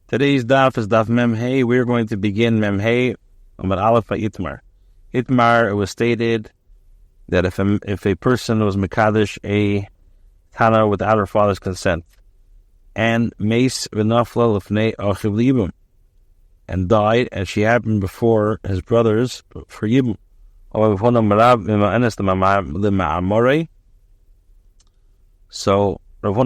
Today's daf is daf Mem Hey. We're going to begin Mem Hey Amar Aleph by Itmar. Itmar, it was stated that if a person was Mekadesh a Tana without her father's consent, and Mace V'nafla L'fnei Achiv Yibum, and died, and she happened before his brothers for Yibum. So Rav Huna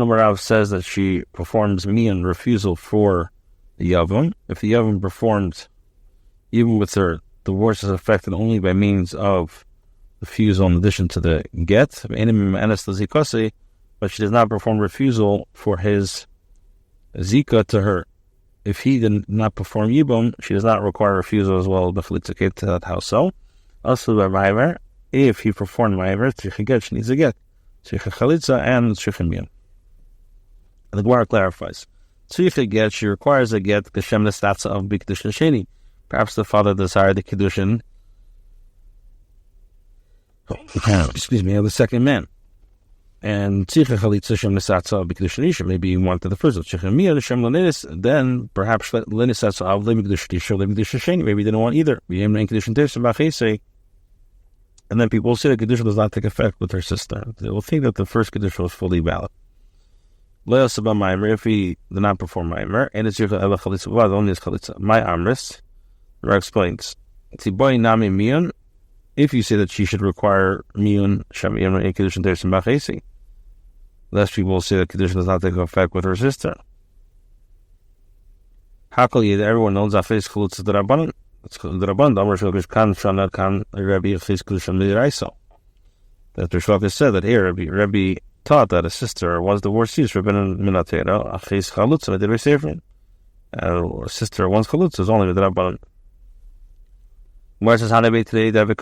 Marav says that she performs mian refusal for the Yavim. If the Yavim performed, even with her divorce is affected only by means of refusal in addition to the get, but she does not perform refusal for his zika to her. If he did not perform yibum, she does not require refusal as well. To that house. So, also by ma'aver, if he performed ma'aver, tzricha get, she needs a get, tzricha chalitza and tzricha mian. The Gemara clarifies. Tzricha get, she requires a get kashem nestatza of b'kedushin sheni. Perhaps the father desired the Kidushin, of the second man. And tzricha chalitza shem nestatza of b'kedushin isha. Maybe he wanted the first. Tzricha mian shem lenis. Then perhaps lenisatza of b'kedushin isha, b'kedushin sheni. Maybe he didn't want either. Kidushin tefsim b'chesei. And then people will say the Kidushin does not take effect with her sister. They will think that the first Kidushin was fully valid. If he did not perform Maimer, and it's only his Chalitza. My Amris, the Rav explains, if you say that she should require Miyun, Shamiyun, and Kidushin Tersim Bachesi, less people will say that Kidushin does not take effect with her sister. Everyone knows that face Chalitza the Rabban. It's the Rabban, the Amr Shlokish Kan Shana Kan Rabbi Chis Kidushin Lidraiso. That the Shlokish said that here, Rabbi taught that a sister was divorced for Rabbanan Minatera, Achis Chalutza, and a Seferin. A sister once Chalutza is only with Rabbanan. Where says Hanebe today, there were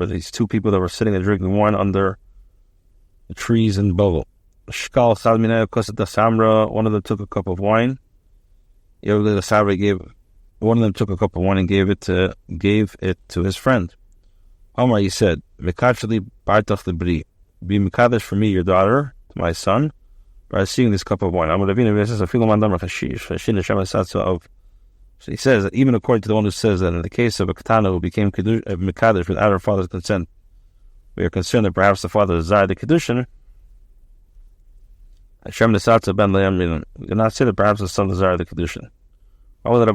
these two people that were sitting and drinking wine under the trees in Bovel. One of them took a cup of wine. One of them took a cup of wine and gave it to his friend. Omar, he said, Mekachli Bartach the Bri, be Mekadesh for me, your daughter, to my son, by seeing this cup of wine. So he says that even according to the one who says that in the case of a Ketana who became Mekadesh without her father's consent, we are concerned that perhaps the father desired the Kidushin. Hashem Nesatza Ben Le'am, we do not say that perhaps the son desired the Kidushin. So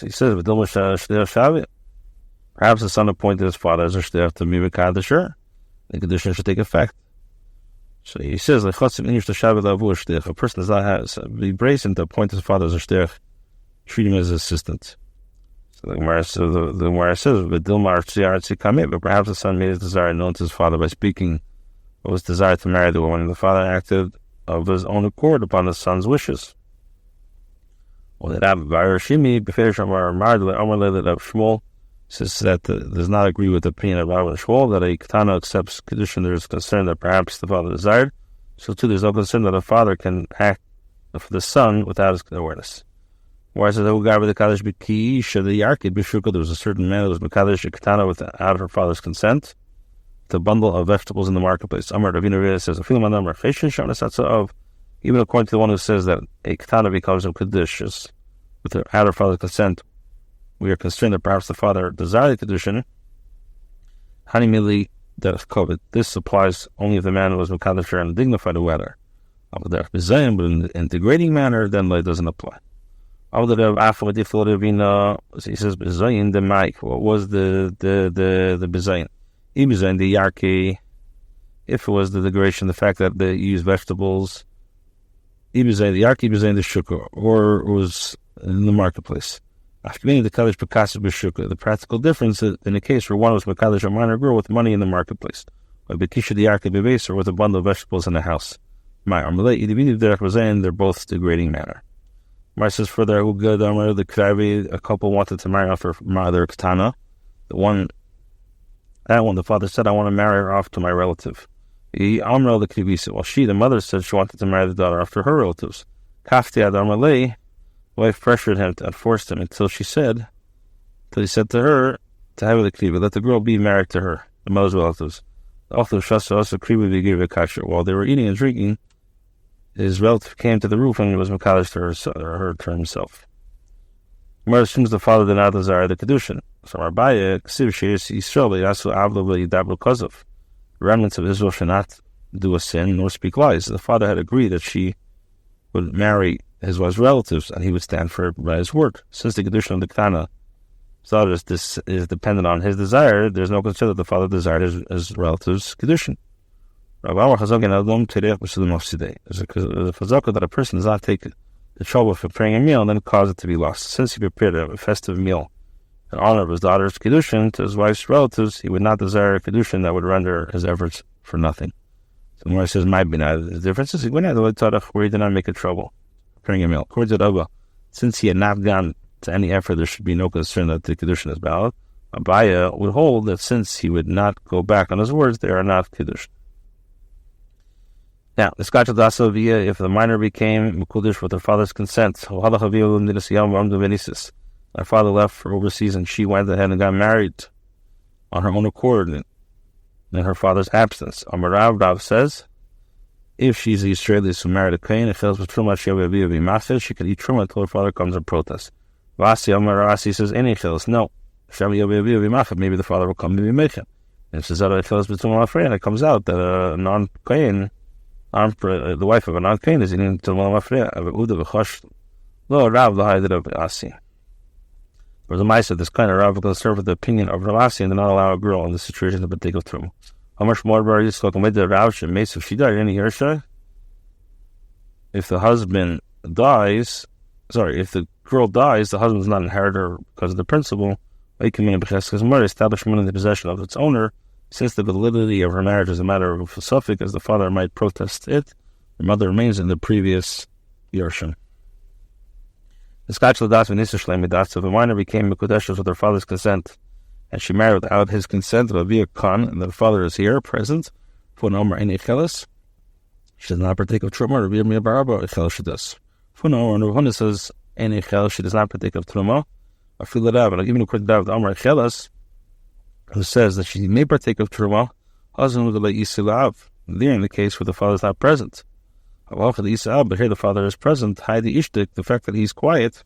he says, perhaps the son appointed his father as a shliach to be Mekadesher. The Kidushin should take effect. So he says, a person does not have be bracing to appoint his father as a shliach, treat him as an assistant. So the Gemara says, but perhaps the son made his desire known to his father by speaking of his desire to marry the woman, and the father acted of his own accord upon the son's wishes. Well, that Shmuel says that does not agree with the opinion of Rabbi Shmuel that a Ketana accepts Kidushin. There is concern that perhaps the father desired. So too, there's no concern that a father can act for the son without his awareness. Whereas the guy with the Kaddish B'ki, the Yarkid B'shuka, there was a certain man that was Mekadesh a Ketana without her father's consent, the bundle of vegetables in the marketplace. Amar Ravina says, even according to the one who says that a Ketana becomes a Kiddush without her father's consent, we are concerned that perhaps the father desired the Kidushin. Hanimili derech kovet. This applies only if the man was Mekadesh and dignified the weather. But in a degrading manner, then it doesn't apply. He says, Bezayin the mic. What was the Bezayin? Bezayin the Yarki. If it was the degradation, the fact that they use vegetables, Bezayin the Yarki, Bezayin the Shukah, or it was in the marketplace. The practical difference in the case where one was Mekadesh, a minor girl with money in the marketplace, or with a bundle of vegetables in the house. They're both degrading manner. Mar says further, a couple wanted to marry off her mother Ketana. The father said, I want to marry her off to my relative. While she, the mother, said she wanted to marry the daughter after her relatives. Wife pressured him and forced him until he said to her to have the kriva, let the girl be married to her, the mother's relatives. While they were eating and drinking, his relative came to the roof and was Makadosh to himself. Gemara assumes the father did not desire the Kidushin. So Rabbi S Greenwald, remnants of Israel should not do a sin nor speak lies. The father had agreed that she would marry his wife's relatives and he would stand for by his word. Since the Kidushin of the Ketana this is dependent on his desire, there's no concern that the father desired his relatives' Kidushin. There's a chazaka that a person does not take the trouble of preparing a meal and then cause it to be lost. Since he prepared a festive meal in honor of his daughter's Kiddushin to his wife's relatives, he would not desire a Kiddushin that would render his efforts for nothing. So when he says, my binah, the difference is where he did not make a trouble preparing a meal. According to Rabba, since he had not gone to any effort, there should be no concern that the Kiddushin is valid. Abaya would hold that since he would not go back on his words, they are not Kiddushin. Now, if the minor became Mekudesh with her father's consent, our father left for overseas and she went ahead and got married on her own accord in her father's absence. Rav says, if she's a Israeli who married a Kohen, she can eat Truma until her father comes and protests. Rasi says, no. Maybe the father will come to be Mechem. And if it comes out that a non-Kohen, the wife of a non-Kohen is eating Talmud Mafreya. Lo Rav l'haydid of Asi. For the Maisa, this kind of Rav will serve with the opinion of Rav Asi and do not allow a girl in this situation to partake of Truma. How much more about Yitzchak and with the Rav Shemes if she died any Yersha? If the husband dies, if the girl dies, the husband does not inherit her because of the principle. Because murder establishment in the possession of its owner. Since the validity of her marriage is a matter of suffix, as the father might protest it, the mother remains in the previous Yershim. The the minor became Mekudesh with her father's consent, and she married without his consent of a Khan, and the father is here, present, she does not partake of Truma, she does. Ravuna says, she does not partake of Truma, and even according to Amar Chelas, who says that she may partake of Truma, husband would let Yisilav. There in the case where the father is not present. But here the father is present. Heidi Ishtik, the fact that he's quiet,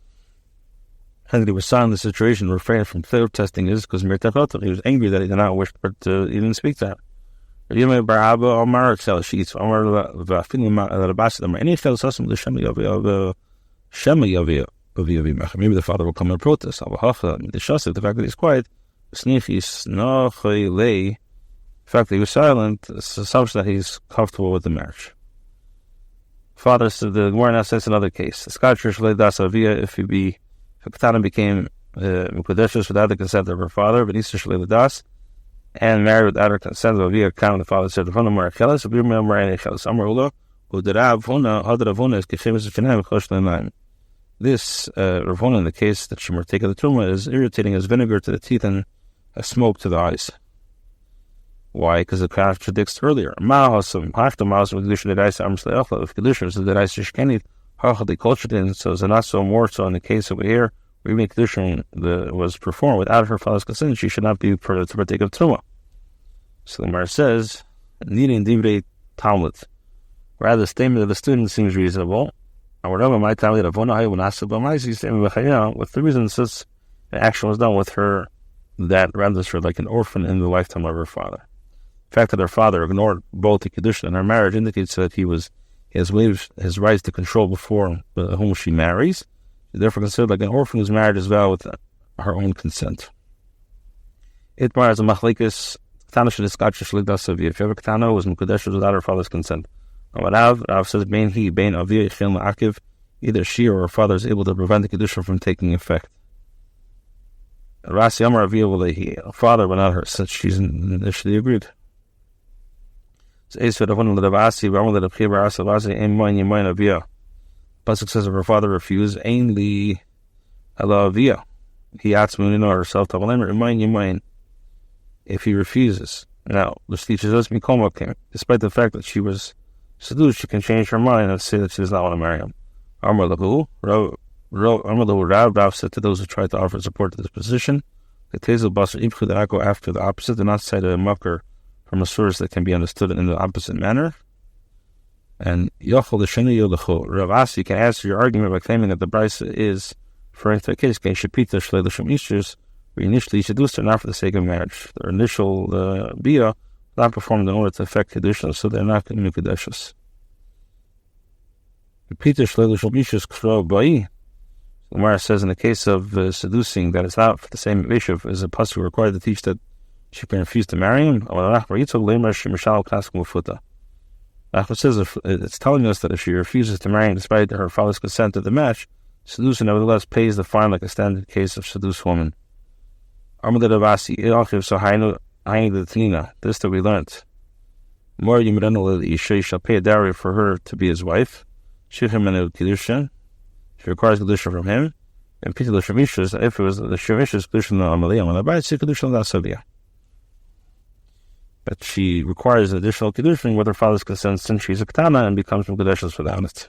and that he was silent in the situation, refrained from protesting is because he was angry that he did not wish to even speak to her. Maybe the father will come and protest. The fact that he's quiet, the fact that he was silent is assumption that he's comfortable with the marriage. Father said the Gemara now says another case. If a Ketana became Mekudeshes without the consent of her father, but Easter Shalei Das, and married without her consent of Avia Khan, the father said, This Ravona, in the case that she might take of the Truma, is irritating as vinegar to the teeth and as smoke to the eyes. Why? Because it contradicts earlier. If Kidushin is the Dais Shishkenit, Hachadi Kolchatin, so it's not so more so in the case over here, where even Kidushin was performed without her father's consent, she should not be to partake of Truma. So the Gemara says, needing Divrei Talmud. Rather, the statement of the student seems reasonable. With the reason since the action was done with her that renders her like an orphan in the lifetime of her father. The fact that her father ignored both the Kidushin and her marriage indicates that he has waived his rights to control before whom she marries. She therefore considered like an orphan whose marriage is valid with her own consent. Itmar as a machlekes Ketana sheniskach shlidas. If you have a Ketana who was Mekudesh without her father's consent. Rav says, either she or her father is able to prevent the Kidushin from taking effect. Rasi Amar Avia Valehi, a father but not her, since she's initially agreed. Pasuk says if her father refused, ainly Allah Avia. He atzmunino herself to remind you if he refuses. Now, the teacher says, despite the fact that she was seduced, she can change her mind and say that she does not want to marry him. Amar Lahu, Rav said to those who tried to offer support to this position, the Tezel Basar Ibchu that I go after the opposite, do not cite a mucker from a source that can be understood in the opposite manner. And Yochel the Sheni Yolechu. Rav Asi can answer your argument by claiming that the brisa is referring to a case, Shapita Shleilishim Ishers, where initially seduced her not for the sake of marriage. Their initial bia not performed in order to affect Kidushin, so they're not going to be Kedushas. Shapita Shleilishim Ishers Kro Bai. The Gemara says in the case of seducing that it's not for the same issue as a pasuk required to teach that she can refuse to marry him. It says it's telling us that if she refuses to marry him despite her father's consent to the match, seducer nevertheless pays the fine like a standard case of seduced woman. This that we learned. More Yimrenu shall pay a dowry for her to be his wife. קידושין. She requires Kidushin from him. And Pita L'Shemishas, if it was the Shemishas, Kidushin L'Amaliyah, when I buy it, Kidushin L'Asaviyah. But she requires additional Kidushin with her father's consent since she's a Ketana and becomes from Kedushas without it.